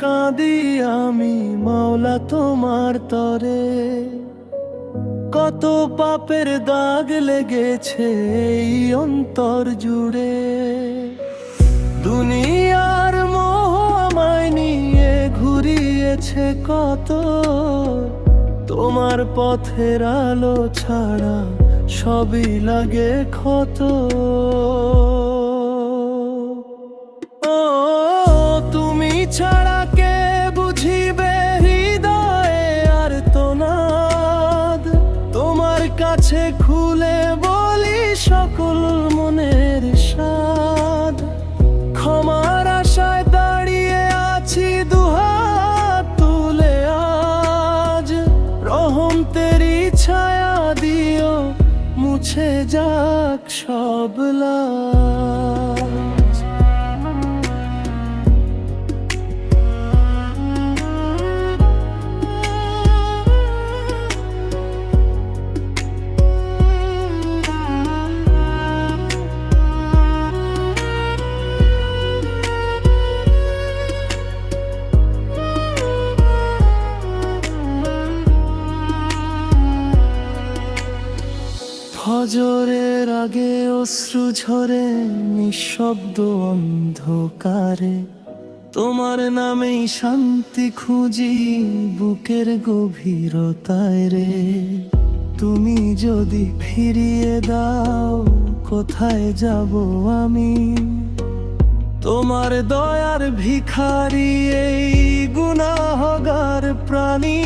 কাঁদি আমি মাওলা তোমার তরে। কত পাপের দাগ লেগেছে এই অন্তর জুড়ে। দুনিয়ার মোহ আমায় নিয়ে ঘুরিয়েছে কত, তোমার পথের আলো ছাড়া সবই লাগে ক্ষত। ও তুমি ছাড়া কে বুঝিবে হৃদয়ে আর তোনাদ। তোমার কাছে খুলে বলি সকল মনের সাধ। ক্ষমার আশায় দাঁড়িয়ে আছি দুহাত তুলে আজ। রহম তেরি ছায়া দিও মুছে যাক সব লাজ। ফজরের আগে অশ্রু ঝরে নিঃশব্দ অন্ধকারে। তোমার নামেই শান্তি খুঁজি বুকের গভীরতায় রে। তুমি যদি ফিরিয়ে দাও কোথায় যাব আমি? তোমার দয়ার ভিখারি এই গুনাহগার প্রাণী।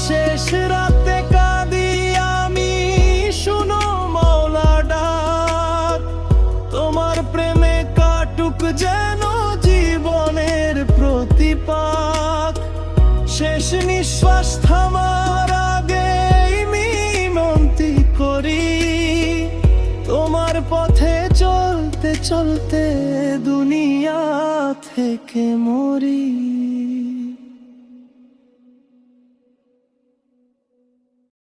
শেষ রাতে কাঁদি আমি শুনো মাওলা ডাক। তোমার প্রেমে কাটুক যেন জীবনের প্রতিপাক। শেষ নিঃশ্বাস থামার আগে মিনতি করি। তোমার পথে চলতে চলতে দুনিয়া থেকে মরি।